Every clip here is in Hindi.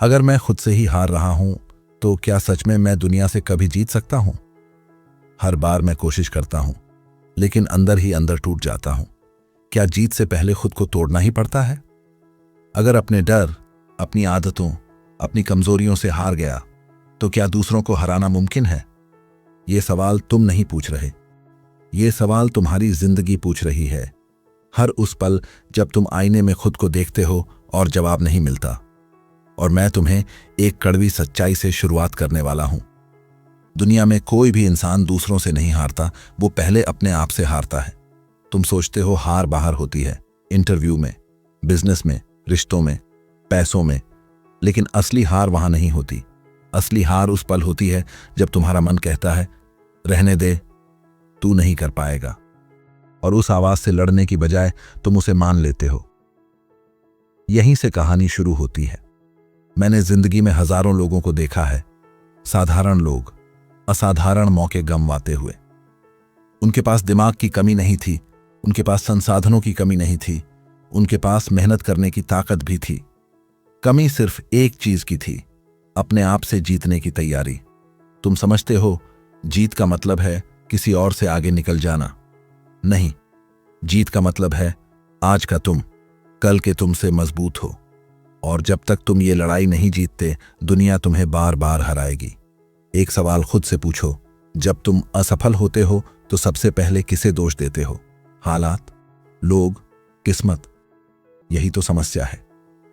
अगर मैं खुद से ही हार रहा हूं तो क्या सच में मैं दुनिया से कभी जीत सकता हूं? हर बार मैं कोशिश करता हूं लेकिन अंदर ही अंदर टूट जाता हूं। क्या जीत से पहले खुद को तोड़ना ही पड़ता है? अगर अपने डर, अपनी आदतों, अपनी कमजोरियों से हार गया तो क्या दूसरों को हराना मुमकिन है? ये सवाल तुम नहीं पूछ रहे, ये सवाल तुम्हारी जिंदगी पूछ रही है। हर उस पल जब तुम आईने में खुद को देखते हो और जवाब नहीं मिलता। और मैं तुम्हें एक कड़वी सच्चाई से शुरुआत करने वाला हूं। दुनिया में कोई भी इंसान दूसरों से नहीं हारता, वो पहले अपने आप से हारता है। तुम सोचते हो हार बाहर होती है, इंटरव्यू में, बिजनेस में, रिश्तों में, पैसों में, लेकिन असली हार वहां नहीं होती। असली हार उस पल होती है जब तुम्हारा मन कहता है रहने दे, तू नहीं कर पाएगा, और उस आवाज से लड़ने की बजाय तुम उसे मान लेते हो। यहीं से कहानी शुरू होती है। मैंने जिंदगी में हजारों लोगों को देखा है, साधारण लोग असाधारण मौके गंवाते हुए। उनके पास दिमाग की कमी नहीं थी, उनके पास संसाधनों की कमी नहीं थी, उनके पास मेहनत करने की ताकत भी थी। कमी सिर्फ एक चीज की थी, अपने आप से जीतने की तैयारी। तुम समझते हो जीत का मतलब है किसी और से आगे निकल जाना। नहीं, जीत का मतलब है आज का तुम कल के तुमसे मजबूत हो। और जब तक तुम ये लड़ाई नहीं जीतते, दुनिया तुम्हें बार बार हराएगी। एक सवाल खुद से पूछो, जब तुम असफल होते हो तो सबसे पहले किसे दोष देते हो? हालात, लोग, किस्मत? यही तो समस्या है।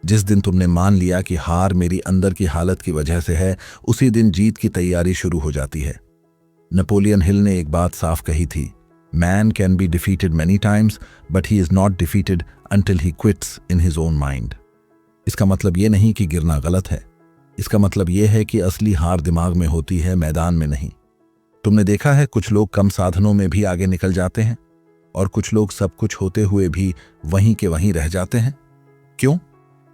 जिस दिन तुमने मान लिया कि हार मेरी अंदर की हालत की वजह से है, उसी दिन जीत की तैयारी शुरू हो जाती है। नेपोलियन हिल ने एक बात साफ कही थी, man can be defeated many times but he is not defeated until he quits in his own mind. इसका मतलब ये नहीं कि गिरना गलत है, इसका मतलब ये है कि असली हार दिमाग में होती है, मैदान में नहीं। तुमने देखा है कुछ लोग कम साधनों में भी आगे निकल जाते हैं और कुछ लोग सब कुछ होते हुए भी वहीं के वहीं रह जाते हैं। क्यों?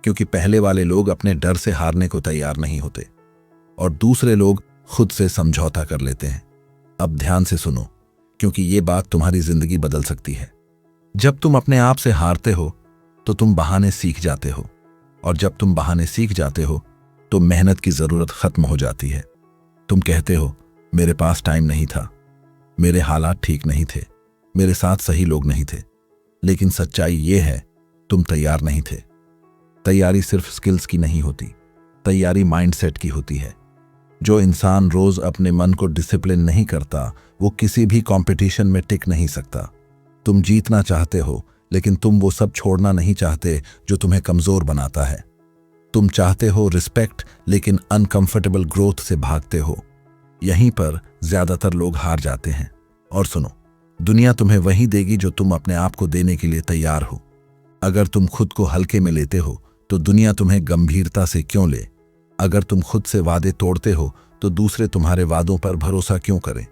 क्योंकि पहले वाले लोग अपने डर से हारने को तैयार नहीं होते और दूसरे लोग खुद से समझौता कर लेते हैं। अब ध्यान से सुनो, क्योंकि ये बात तुम्हारी जिंदगी बदल सकती है। जब तुम अपने आप से हारते हो तो तुम बहाने सीख जाते हो, और जब तुम बहाने सीख जाते हो तो मेहनत की जरूरत खत्म हो जाती है। तुम कहते हो मेरे पास टाइम नहीं था, मेरे हालात ठीक नहीं थे, मेरे साथ सही लोग नहीं थे। लेकिन सच्चाई ये है, तुम तैयार नहीं थे। तैयारी सिर्फ स्किल्स की नहीं होती, तैयारी माइंडसेट की होती है। जो इंसान रोज अपने मन को डिसिप्लिन नहीं करता, वो किसी भी कंपटीशन में टिक नहीं सकता। तुम जीतना चाहते हो, लेकिन तुम वो सब छोड़ना नहीं चाहते जो तुम्हें कमजोर बनाता है। तुम चाहते हो रिस्पेक्ट, लेकिन अनकंफर्टेबल ग्रोथ से भागते हो। यहीं पर ज्यादातर लोग हार जाते हैं। और सुनो, दुनिया तुम्हें वही देगी जो तुम अपने आप को देने के लिए तैयार हो। अगर तुम खुद को हल्के में लेते हो तो दुनिया तुम्हें गंभीरता से क्यों ले? अगर तुम खुद से वादे तोड़ते हो तो दूसरे तुम्हारे वादों पर भरोसा क्यों करें?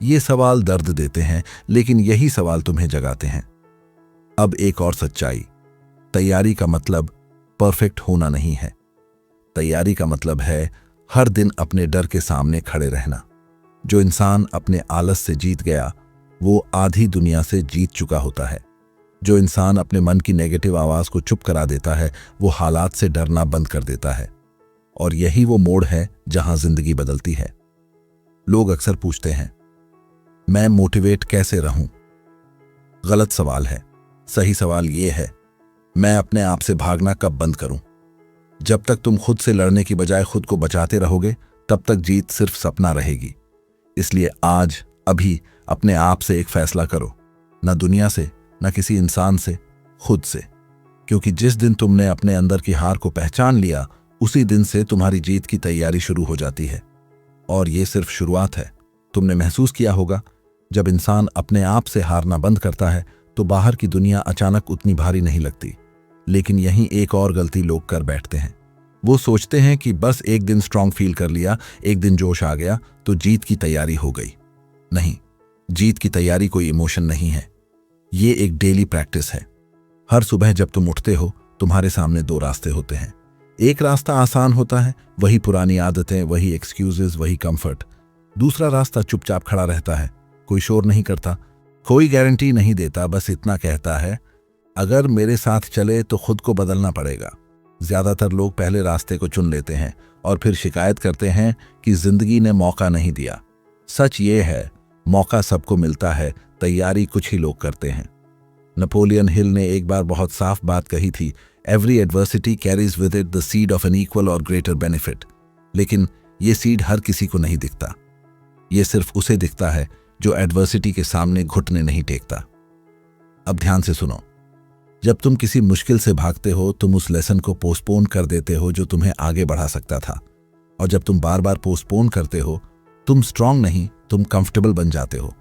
ये सवाल दर्द देते हैं, लेकिन यही सवाल तुम्हें जगाते हैं। अब एक और सच्चाई, तैयारी का मतलब परफेक्ट होना नहीं है। तैयारी का मतलब है हर दिन अपने डर के सामने खड़े रहना। जो इंसान अपने आलस से जीत गया, वो आधी दुनिया से जीत चुका होता है। जो इंसान अपने मन की नेगेटिव आवाज को चुप करा देता है, वो हालात से डरना बंद कर देता है। और यही वो मोड़ है जहां जिंदगी बदलती है। लोग अक्सर पूछते हैं, मैं मोटिवेट कैसे रहूं? गलत सवाल है। सही सवाल ये है, मैं अपने आप से भागना कब बंद करूं? जब तक तुम खुद से लड़ने की बजाय खुद को बचाते रहोगे, तब तक जीत सिर्फ सपना रहेगी। इसलिए आज, अभी अपने आप से एक फैसला करो, ना दुनिया से, ना किसी इंसान से, खुद से। क्योंकि जिस दिन तुमने अपने अंदर की हार को पहचान लिया, उसी दिन से तुम्हारी जीत की तैयारी शुरू हो जाती है। और ये सिर्फ शुरुआत है। तुमने महसूस किया होगा, जब इंसान अपने आप से हारना बंद करता है तो बाहर की दुनिया अचानक उतनी भारी नहीं लगती। लेकिन यहीं एक और गलती लोग कर बैठते हैं। वो सोचते हैं कि बस एक दिन स्ट्रांग फील कर लिया, एक दिन जोश आ गया तो जीत की तैयारी हो गई। नहीं, जीत की तैयारी कोई इमोशन नहीं है, ये एक डेली प्रैक्टिस है। हर सुबह जब तुम उठते हो, तुम्हारे सामने दो रास्ते होते हैं। एक रास्ता आसान होता है, वही पुरानी आदतें, वही एक्सक्यूजेस, वही कंफर्ट। दूसरा रास्ता चुपचाप खड़ा रहता है, कोई शोर नहीं करता, कोई गारंटी नहीं देता, बस इतना कहता है, अगर मेरे साथ चले तो खुद को बदलना पड़ेगा। ज्यादातर लोग पहले रास्ते को चुन लेते हैं और फिर शिकायत करते हैं कि जिंदगी ने मौका नहीं दिया। सच ये है, मौका सबको मिलता है, तैयारी कुछ ही लोग करते हैं। नेपोलियन हिल ने एक बार बहुत साफ बात कही थी, every adversity carries with it the seed of an equal और ग्रेटर बेनिफिट। लेकिन ये सीड हर किसी को नहीं दिखता। ये सिर्फ उसे दिखता है जो एडवर्सिटी के सामने घुटने नहीं टेकता। अब ध्यान से सुनो, जब तुम किसी मुश्किल से भागते हो, तुम उस लेसन को पोस्टपोन कर देते हो जो तुम्हें आगे बढ़ा सकता था। और जब तुम बार बार पोस्टपोन करते हो, तुम स्ट्रांग नहीं, तुम कंफर्टेबल बन जाते हो।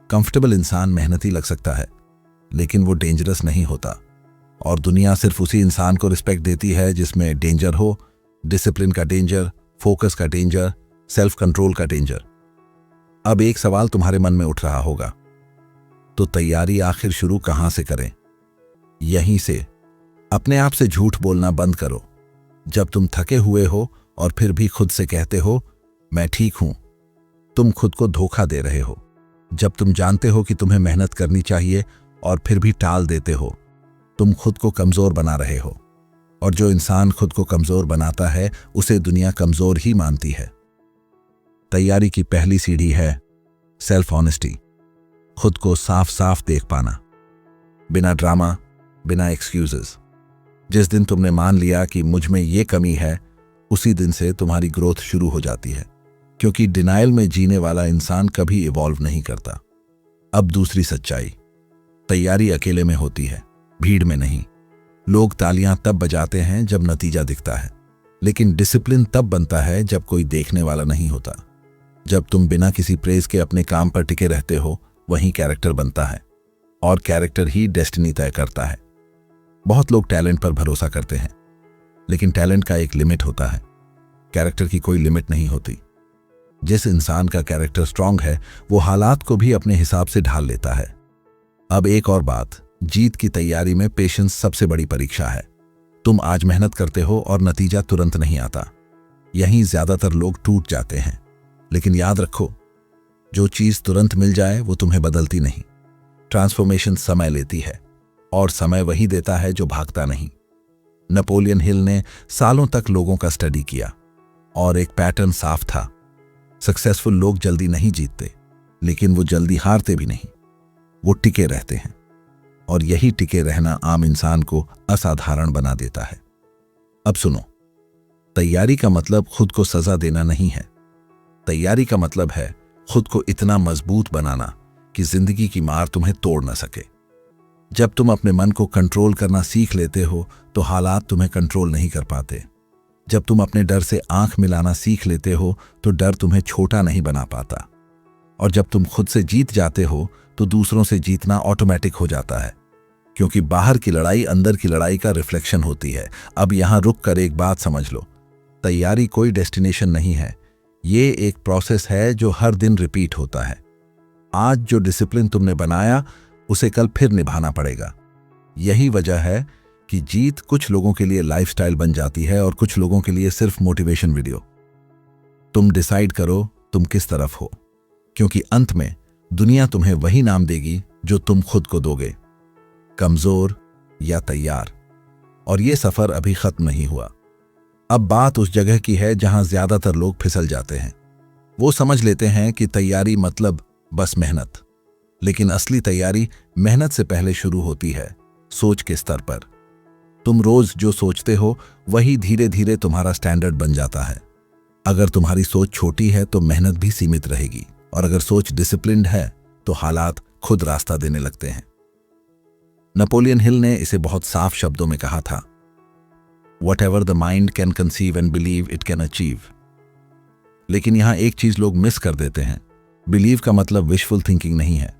कंफर्टेबल इंसान मेहनती लग सकता है, लेकिन वो डेंजरस नहीं होता। और दुनिया सिर्फ उसी इंसान को रिस्पेक्ट देती है जिसमें डेंजर हो, डिसिप्लिन का डेंजर, फोकस का डेंजर, सेल्फ कंट्रोल का डेंजर। अब एक सवाल तुम्हारे मन में उठ रहा होगा, तो तैयारी आखिर शुरू कहां से करें? यहीं से। अपने आप से झूठ बोलना बंद करो। जब तुम थके हुए हो और फिर भी खुद से कहते हो मैं ठीक हूं, तुम खुद को धोखा दे रहे हो। जब तुम जानते हो कि तुम्हें मेहनत करनी चाहिए और फिर भी टाल देते हो, तुम खुद को कमजोर बना रहे हो। और जो इंसान खुद को कमजोर बनाता है, उसे दुनिया कमजोर ही मानती है। तैयारी की पहली सीढ़ी है सेल्फ ऑनेस्टी। खुद को साफ साफ देख पाना, बिना ड्रामा, बिना एक्सक्यूजेस। जिस दिन तुमने मान लिया कि मुझ में ये कमी है, उसी दिन से तुम्हारी ग्रोथ शुरू हो जाती है। क्योंकि डिनाइल में जीने वाला इंसान कभी इवॉल्व नहीं करता। अब दूसरी सच्चाई, तैयारी अकेले में होती है, भीड़ में नहीं। लोग तालियां तब बजाते हैं जब नतीजा दिखता है, लेकिन डिसिप्लिन तब बनता है जब कोई देखने वाला नहीं होता। जब तुम बिना किसी प्रेज के अपने काम पर टिके रहते हो, वहीं कैरेक्टर बनता है। और कैरेक्टर ही डेस्टिनी तय करता है। बहुत लोग टैलेंट पर भरोसा करते हैं, लेकिन टैलेंट का एक लिमिट होता है, कैरेक्टर की कोई लिमिट नहीं होती। जिस इंसान का कैरेक्टर स्ट्रांग है, वो हालात को भी अपने हिसाब से ढाल लेता है। अब एक और बात, जीत की तैयारी में पेशेंस सबसे बड़ी परीक्षा है। तुम आज मेहनत करते हो और नतीजा तुरंत नहीं आता। यहीं ज्यादातर लोग टूट जाते हैं। लेकिन याद रखो, जो चीज तुरंत मिल जाए वो तुम्हें बदलती नहीं। ट्रांसफॉर्मेशन समय लेती है, और समय वही देता है जो भागता नहीं। नेपोलियन हिल ने सालों तक लोगों का स्टडी किया और एक पैटर्न साफ था। सक्सेसफुल लोग जल्दी नहीं जीतते, लेकिन वो जल्दी हारते भी नहीं। वो टिके रहते हैं, और यही टिके रहना आम इंसान को असाधारण बना देता है। अब सुनो, तैयारी का मतलब खुद को सजा देना नहीं है। तैयारी का मतलब है खुद को इतना मजबूत बनाना कि जिंदगी की मार तुम्हें तोड़ न सके। जब तुम अपने मन को कंट्रोल करना सीख लेते हो, तो हालात तुम्हें कंट्रोल नहीं कर पाते। जब तुम अपने डर से आंख मिलाना सीख लेते हो, तो डर तुम्हें छोटा नहीं बना पाता। और जब तुम खुद से जीत जाते हो, तो दूसरों से जीतना ऑटोमेटिक हो जाता है। क्योंकि बाहर की लड़ाई अंदर की लड़ाई का रिफ्लेक्शन होती है। अब यहां रुक कर एक बात समझ लो, तैयारी कोई डेस्टिनेशन नहीं है, ये एक प्रोसेस है जो हर दिन रिपीट होता है। आज जो डिसिप्लिन तुमने बनाया, उसे कल फिर निभाना पड़ेगा। यही वजह है कि जीत कुछ लोगों के लिए लाइफस्टाइल बन जाती है और कुछ लोगों के लिए सिर्फ मोटिवेशन वीडियो। तुम डिसाइड करो तुम किस तरफ हो, क्योंकि अंत में दुनिया तुम्हें वही नाम देगी जो तुम खुद को दोगे, कमजोर या तैयार। और ये सफर अभी खत्म नहीं हुआ। अब बात उस जगह की है जहां ज्यादातर लोग फिसल जाते हैं। वो समझ लेते हैं कि तैयारी मतलब बस मेहनत, लेकिन असली तैयारी मेहनत से पहले शुरू होती है, सोच के स्तर पर। तुम रोज जो सोचते हो, वही धीरे धीरे तुम्हारा स्टैंडर्ड बन जाता है। अगर तुम्हारी सोच छोटी है तो मेहनत भी सीमित रहेगी, और अगर सोच डिसिप्लिन्ड है तो हालात खुद रास्ता देने लगते हैं। नेपोलियन हिल ने इसे बहुत साफ शब्दों में कहा था, Whatever the mind can conceive and believe it can achieve। लेकिन यहां एक चीज लोग मिस कर देते हैं। बिलीव का मतलब विशफुल थिंकिंग नहीं है।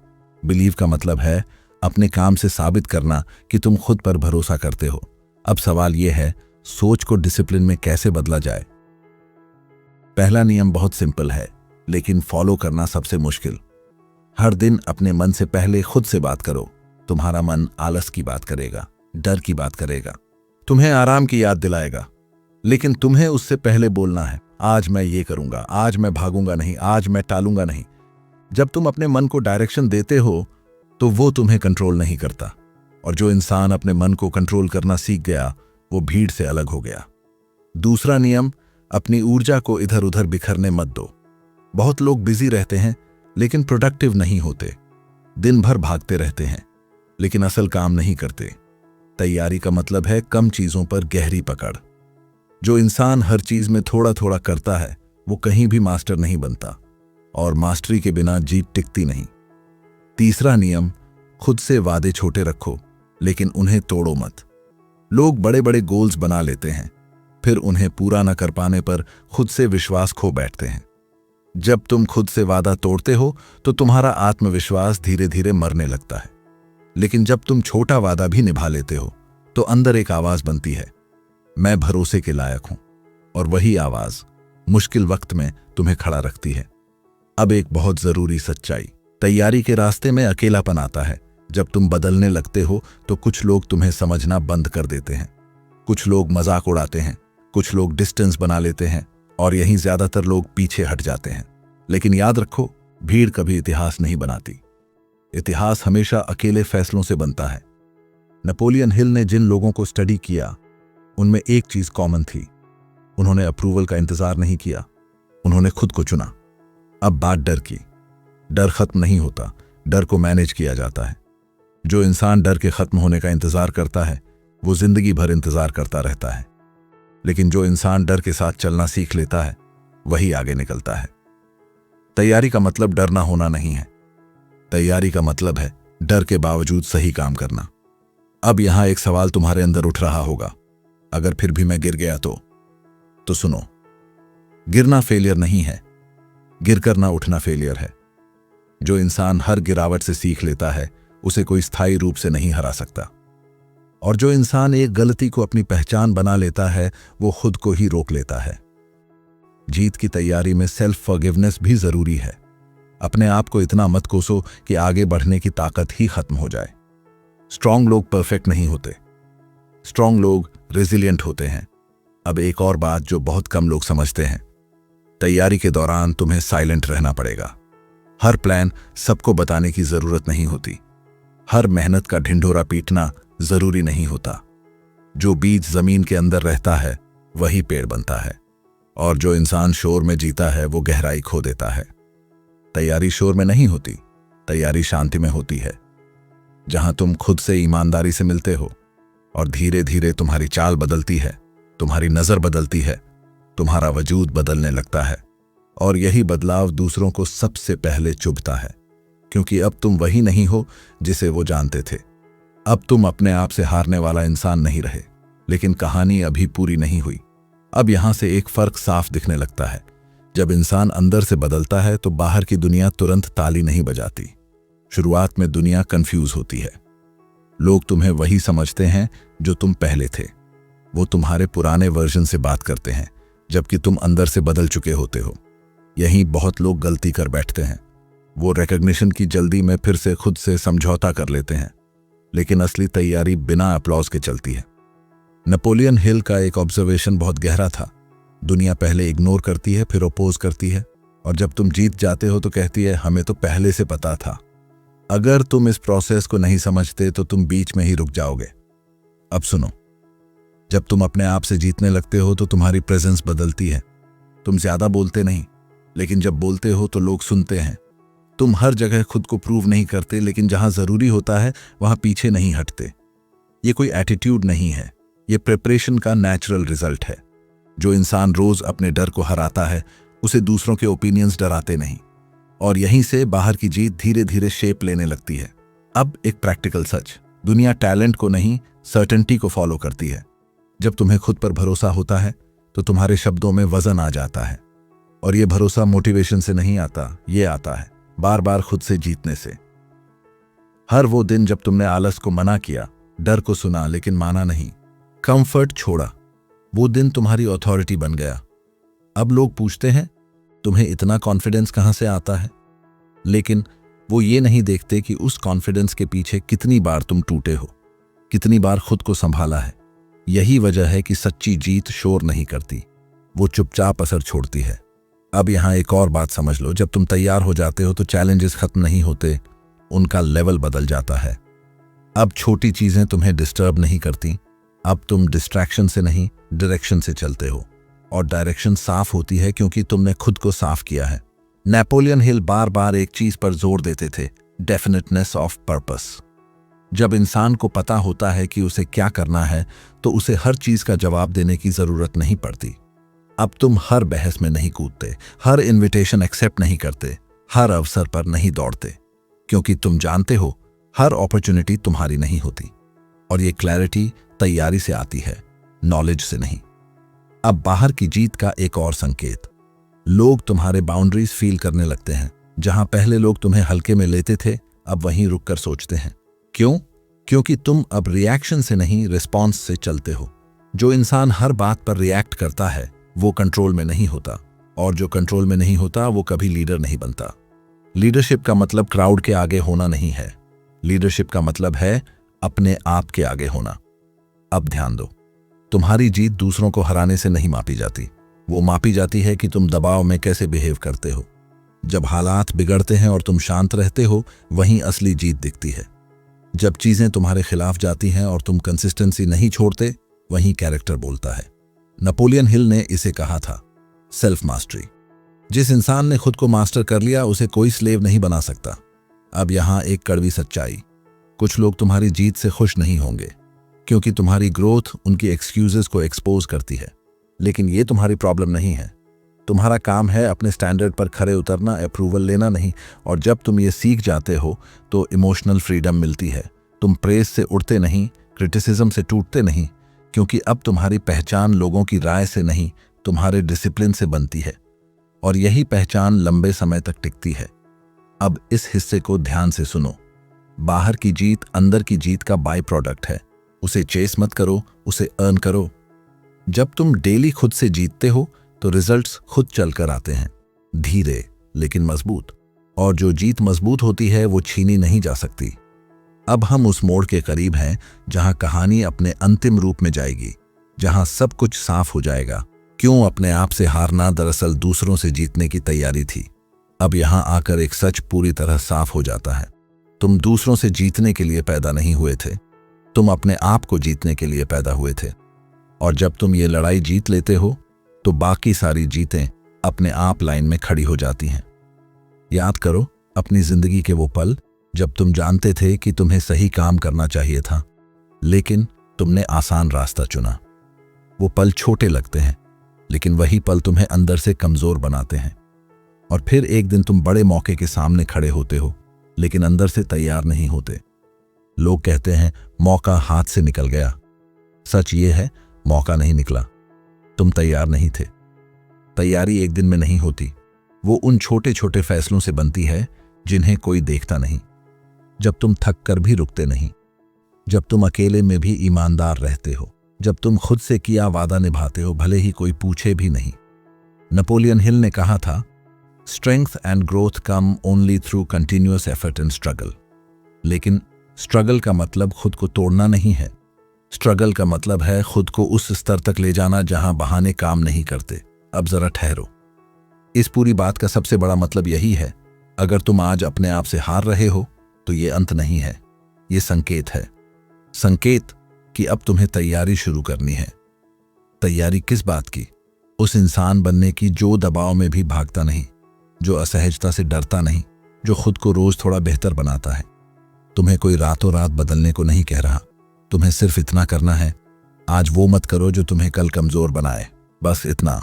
बिलीव का मतलब है अपने काम से साबित करना कि तुम खुद पर भरोसा करते हो। अब सवाल यह है, सोच को डिसिप्लिन में कैसे बदला जाए? पहला नियम बहुत सिंपल है, लेकिन फॉलो करना सबसे मुश्किल। हर दिन अपने मन से पहले खुद से बात करो। तुम्हारा मन आलस की बात करेगा, डर की बात करेगा, तुम्हें आराम की याद दिलाएगा, लेकिन तुम्हें उससे पहले बोलना है, आज मैं ये करूंगा, आज मैं भागूंगा नहीं, आज मैं टालूंगा नहीं। जब तुम अपने मन को डायरेक्शन देते हो, तो वो तुम्हें कंट्रोल नहीं करता। और जो इंसान अपने मन को कंट्रोल करना सीख गया, वो भीड़ से अलग हो गया। दूसरा नियम, अपनी ऊर्जा को इधर उधर बिखरने मत दो। बहुत लोग बिजी रहते हैं लेकिन प्रोडक्टिव नहीं होते। दिन भर भागते रहते हैं लेकिन असल काम नहीं करते। तैयारी का मतलब है कम चीजों पर गहरी पकड़। जो इंसान हर चीज में थोड़ा थोड़ा करता है वो कहीं भी मास्टर नहीं बनता, और मास्टरी के बिना जीत टिकती नहीं। तीसरा नियम, खुद से वादे छोटे रखो लेकिन उन्हें तोड़ो मत। लोग बड़े बड़े गोल्स बना लेते हैं, फिर उन्हें पूरा न कर पाने पर खुद से विश्वास खो बैठते हैं। जब तुम खुद से वादा तोड़ते हो तो तुम्हारा आत्मविश्वास धीरे धीरे मरने लगता है। लेकिन जब तुम छोटा वादा भी निभा लेते हो तो अंदर एक आवाज बनती है, मैं भरोसे के लायक हूं, और वही आवाज मुश्किल वक्त में तुम्हें खड़ा रखती है। अब एक बहुत जरूरी सच्चाई, तैयारी के रास्ते में अकेलापन आता है। जब तुम बदलने लगते हो तो कुछ लोग तुम्हें समझना बंद कर देते हैं, कुछ लोग मजाक उड़ाते हैं, कुछ लोग डिस्टेंस बना लेते हैं, और यहीं ज्यादातर लोग पीछे हट जाते हैं। लेकिन याद रखो, भीड़ कभी इतिहास नहीं बनाती। इतिहास हमेशा अकेले फैसलों से बनता है। नेपोलियन हिल ने जिन लोगों को स्टडी किया उनमें एक चीज कॉमन थी, उन्होंने अप्रूवल का इंतजार नहीं किया, उन्होंने खुद को चुना। अब बात डर की। डर खत्म नहीं होता, डर को मैनेज किया जाता है। जो इंसान डर के खत्म होने का इंतजार करता है वो जिंदगी भर इंतजार करता रहता है, लेकिन जो इंसान डर के साथ चलना सीख लेता है वही आगे निकलता है। तैयारी का मतलब डर ना होना नहीं है, तैयारी का मतलब है डर के बावजूद सही काम करना। अब यहां एक सवाल तुम्हारे अंदर उठ रहा होगा, अगर फिर भी मैं गिर गया तो सुनो, गिरना फेलियर नहीं है, गिरकर ना उठना फेलियर है। जो इंसान हर गिरावट से सीख लेता है उसे कोई स्थायी रूप से नहीं हरा सकता, और जो इंसान एक गलती को अपनी पहचान बना लेता है वो खुद को ही रोक लेता है। जीत की तैयारी में सेल्फ फॉरगिवनेस भी जरूरी है। अपने आप को इतना मत कोसो कि आगे बढ़ने की ताकत ही खत्म हो जाए। स्ट्रांग लोग परफेक्ट नहीं होते, स्ट्रांग लोग रेजिलिएंट होते हैं। अब एक और बात जो बहुत कम लोग समझते हैं, तैयारी के दौरान तुम्हें साइलेंट रहना पड़ेगा। हर प्लान सबको बताने की जरूरत नहीं होती, हर मेहनत का ढिंढोरा पीटना जरूरी नहीं होता। जो बीज जमीन के अंदर रहता है वही पेड़ बनता है, और जो इंसान शोर में जीता है वो गहराई खो देता है। तैयारी शोर में नहीं होती, तैयारी शांति में होती है, जहां तुम खुद से ईमानदारी से मिलते हो, और धीरे धीरे तुम्हारी चाल बदलती है, तुम्हारी नजर बदलती है, तुम्हारा वजूद बदलने लगता है। और यही बदलाव दूसरों को सबसे पहले चुभता है, क्योंकि अब तुम वही नहीं हो जिसे वो जानते थे। अब तुम अपने आप से हारने वाला इंसान नहीं रहे। लेकिन कहानी अभी पूरी नहीं हुई। अब यहां से एक फर्क साफ दिखने लगता है। जब इंसान अंदर से बदलता है तो बाहर की दुनिया तुरंत ताली नहीं बजाती। शुरुआत में दुनिया कंफ्यूज होती है। लोग तुम्हें वही समझते हैं जो तुम पहले थे। वो तुम्हारे पुराने वर्जन से बात करते हैं, जबकि तुम अंदर से बदल चुके होते हो। यहीं बहुत लोग गलती कर बैठते हैं। वो रिकॉग्निशन की जल्दी में फिर से खुद से समझौता कर लेते हैं, लेकिन असली तैयारी बिना अप्लॉज के चलती है। नेपोलियन हिल का एक ऑब्जर्वेशन बहुत गहरा था। दुनिया पहले इग्नोर करती है, फिर अपोज करती है, और जब तुम जीत जाते हो तो कहती है हमें तो पहले से पता था। अगर तुम इस प्रोसेस को नहीं समझते तो तुम बीच में ही रुक जाओगे। अब सुनो, जब तुम अपने आप से जीतने लगते हो तो तुम्हारी प्रेजेंस बदलती है। तुम ज्यादा बोलते नहीं, लेकिन जब बोलते हो तो लोग सुनते हैं। तुम हर जगह खुद को प्रूव नहीं करते, लेकिन जहां जरूरी होता है वहां पीछे नहीं हटते। ये कोई एटीट्यूड नहीं है, ये प्रिपरेशन का नेचुरल रिजल्ट है। जो इंसान रोज अपने डर को हराता है उसे दूसरों के ओपिनियंस डराते नहीं, और यहीं से बाहर की जीत धीरे धीरे शेप लेने लगती है। अब एक प्रैक्टिकल सच, दुनिया टैलेंट को नहीं सर्टेनिटी को फॉलो करती है। जब तुम्हें खुद पर भरोसा होता है तो तुम्हारे शब्दों में वजन आ जाता है, और ये भरोसा मोटिवेशन से नहीं आता, ये आता है बार बार खुद से जीतने से। हर वो दिन जब तुमने आलस को मना किया, डर को सुना लेकिन माना नहीं, कंफर्ट छोड़ा, वो दिन तुम्हारी अथॉरिटी बन गया। अब लोग पूछते हैं तुम्हें इतना कॉन्फिडेंस कहां से आता है, लेकिन वो ये नहीं देखते कि उस कॉन्फिडेंस के पीछे कितनी बार तुम टूटे हो, कितनी बार खुद को संभाला है। यही वजह है कि सच्ची जीत शोर नहीं करती, वो चुपचाप असर छोड़ती है। अब यहां एक और बात समझ लो, जब तुम तैयार हो जाते हो तो चैलेंजेस खत्म नहीं होते, उनका लेवल बदल जाता है। अब छोटी चीजें तुम्हें डिस्टर्ब नहीं करती, अब तुम डिस्ट्रैक्शन से नहीं, डायरेक्शन से चलते हो, और डायरेक्शन साफ होती है क्योंकि तुमने खुद को साफ किया है। नेपोलियन हिल बार बार एक चीज पर जोर देते थे, डेफिनेटनेस ऑफ पर्पस। जब इंसान को पता होता है कि उसे क्या करना है तो उसे हर चीज का जवाब देने की जरूरत नहीं पड़ती। अब तुम हर बहस में नहीं कूदते, हर इनविटेशन एक्सेप्ट नहीं करते, हर अवसर पर नहीं दौड़ते, क्योंकि तुम जानते हो हर अपॉर्चुनिटी तुम्हारी नहीं होती। और ये क्लैरिटी तैयारी से आती है, नॉलेज से नहीं। अब बाहर की जीत का एक और संकेत, लोग तुम्हारे बाउंड्रीज फील करने लगते हैं। जहां पहले लोग तुम्हें हल्के में लेते थे, अब वहीं रुककर सोचते हैं। क्यों? क्योंकि तुम अब रिएक्शन से नहीं, रिस्पॉन्स से चलते हो। जो इंसान हर बात पर रिएक्ट करता है वो कंट्रोल में नहीं होता, और जो कंट्रोल में नहीं होता वो कभी लीडर नहीं बनता। लीडरशिप का मतलब क्राउड के आगे होना नहीं है। लीडरशिप का मतलब है अपने आप के आगे होना। अब ध्यान दो, तुम्हारी जीत दूसरों को हराने से नहीं मापी जाती, वो मापी जाती है कि तुम दबाव में कैसे बिहेव करते हो। जब हालात बिगड़ते हैं और तुम शांत रहते हो, वहीं असली जीत दिखती है। जब चीजें तुम्हारे खिलाफ जाती हैं और तुम कंसिस्टेंसी नहीं छोड़ते, वहीं कैरेक्टर बोलता है। नेपोलियन हिल ने इसे कहा था सेल्फ मास्टरी। जिस इंसान ने खुद को मास्टर कर लिया उसे कोई स्लेव नहीं बना सकता। अब यहां एक कड़वी सच्चाई, कुछ लोग तुम्हारी जीत से खुश नहीं होंगे क्योंकि तुम्हारी ग्रोथ उनकी एक्सक्यूजेस को एक्सपोज करती है। लेकिन ये तुम्हारी प्रॉब्लम नहीं है। तुम्हारा काम है अपने स्टैंडर्ड पर खरे उतरना, अप्रूवल लेना नहीं। और जब तुम ये सीख जाते हो तो इमोशनल फ्रीडम मिलती है। तुम प्रेस से उड़ते नहीं, क्रिटिसिज्म से टूटते नहीं, क्योंकि अब तुम्हारी पहचान लोगों की राय से नहीं, तुम्हारे डिसिप्लिन से बनती है। और यही पहचान लंबे समय तक टिकती है। अब इस हिस्से को ध्यान से सुनो। बाहर की जीत अंदर की जीत का बाय प्रोडक्ट है। उसे चेस मत करो, उसे अर्न करो। जब तुम डेली खुद से जीतते हो तो रिजल्ट्स खुद चलकर आते हैं, धीरे लेकिन मजबूत। और जो जीत मजबूत होती है वो छीनी नहीं जा सकती। अब हम उस मोड़ के करीब हैं जहां कहानी अपने अंतिम रूप में जाएगी, जहां सब कुछ साफ हो जाएगा। क्यों अपने आप से हारना दरअसल दूसरों से जीतने की तैयारी थी। अब यहां आकर एक सच पूरी तरह साफ हो जाता है। तुम दूसरों से जीतने के लिए पैदा नहीं हुए थे, तुम अपने आप को जीतने के लिए पैदा हुए थे। और जब तुम ये लड़ाई जीत लेते हो तो बाकी सारी जीतें अपने आप लाइन में खड़ी हो जाती हैं। याद करो अपनी जिंदगी के वो पल जब तुम जानते थे कि तुम्हें सही काम करना चाहिए था, लेकिन तुमने आसान रास्ता चुना। वो पल छोटे लगते हैं, लेकिन वही पल तुम्हें अंदर से कमजोर बनाते हैं। और फिर एक दिन तुम बड़े मौके के सामने खड़े होते हो, लेकिन अंदर से तैयार नहीं होते। लोग कहते हैं मौका हाथ से निकल गया। सच ये है, मौका नहीं निकला, तुम तैयार नहीं थे। तैयारी एक दिन में नहीं होती, वो उन छोटे छोटे फैसलों से बनती है जिन्हें कोई देखता नहीं। जब तुम थक कर भी रुकते नहीं, जब तुम अकेले में भी ईमानदार रहते हो, जब तुम खुद से किया वादा निभाते हो भले ही कोई पूछे भी नहीं। नेपोलियन हिल ने कहा था, strength and growth come only through continuous effort and struggle. लेकिन स्ट्रगल का मतलब खुद को तोड़ना नहीं है। स्ट्रगल का मतलब है खुद को उस स्तर तक ले जाना जहां बहाने काम नहीं करते। अब जरा ठहरो, इस पूरी बात का सबसे बड़ा मतलब यही है, अगर तुम आज अपने आप से हार रहे हो तो ये अंत नहीं है, ये संकेत है। संकेत कि अब तुम्हें तैयारी शुरू करनी है। तैयारी किस बात की? उस इंसान बनने की जो दबाव में भी भागता नहीं, जो असहजता से डरता नहीं, जो खुद को रोज थोड़ा बेहतर बनाता है। तुम्हें कोई रातों रात बदलने को नहीं कह रहा, तुम्हें सिर्फ इतना करना है, आज वो मत करो जो तुम्हें कल कमजोर बनाए, बस इतना।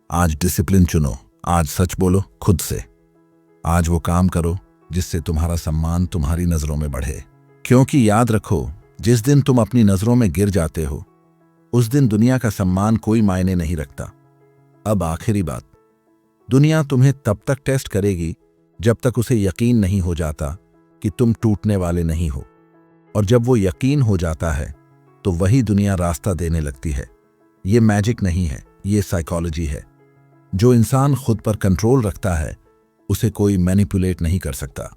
आज डिसिप्लिन चुनो, आज सच बोलो खुद से, आज वो काम करो जिससे तुम्हारा सम्मान तुम्हारी नजरों में बढ़े। क्योंकि याद रखो, जिस दिन तुम अपनी नजरों में गिर जाते हो उस दिन दुनिया का सम्मान कोई मायने नहीं रखता। अब आखिरी बात, दुनिया तुम्हें तब तक टेस्ट करेगी जब तक उसे यकीन नहीं हो जाता कि तुम टूटने वाले नहीं हो। और जब वो यकीन हो जाता है तो वही दुनिया रास्ता देने लगती है। ये मैजिक नहीं है, ये साइकोलॉजी है। जो इंसान खुद पर कंट्रोल रखता है उसे कोई मैनिपुलेट नहीं कर सकता।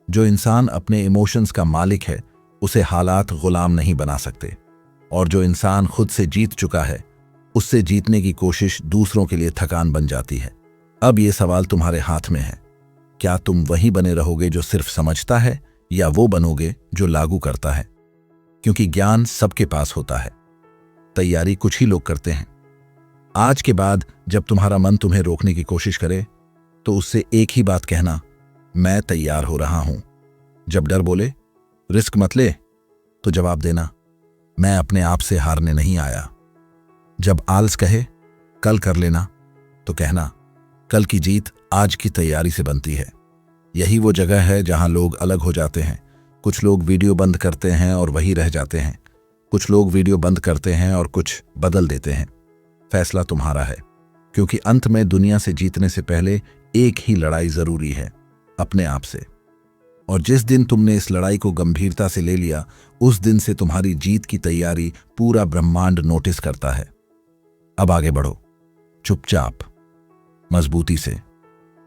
जो इंसान अपने इमोशंस का मालिक है उसे हालात गुलाम नहीं बना सकते। और जो इंसान खुद से जीत चुका है उससे जीतने की कोशिश दूसरों के लिए थकान बन जाती है। अब ये सवाल तुम्हारे हाथ में है, क्या तुम वही बने रहोगे जो सिर्फ समझता है, या वो बनोगे जो लागू करता है? क्योंकि ज्ञान सबके पास होता है, तैयारी कुछ ही लोग करते हैं। आज के बाद जब तुम्हारा मन तुम्हें रोकने की कोशिश करे तो उससे एक ही बात कहना, मैं तैयार हो रहा हूं। जब डर बोले रिस्क मत ले, तो जवाब देना, मैं अपने आप से हारने नहीं आया। जब आलस कहे कल कर लेना, तो कहना, कल की जीत आज की तैयारी से बनती है। यही वो जगह है जहां लोग अलग हो जाते हैं। कुछ लोग वीडियो बंद करते हैं और वही रह जाते हैं। कुछ लोग वीडियो बंद करते हैं और कुछ बदल देते हैं। फैसला तुम्हारा है, क्योंकि अंत में दुनिया से जीतने से पहले एक ही लड़ाई जरूरी है, अपने आप से। और जिस दिन तुमने इस लड़ाई को गंभीरता से ले लिया, उस दिन से तुम्हारी जीत की तैयारी पूरा ब्रह्मांड नोटिस करता है। अब आगे बढ़ो, चुपचाप, मजबूती से,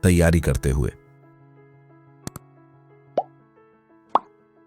तैयारी करते हुए।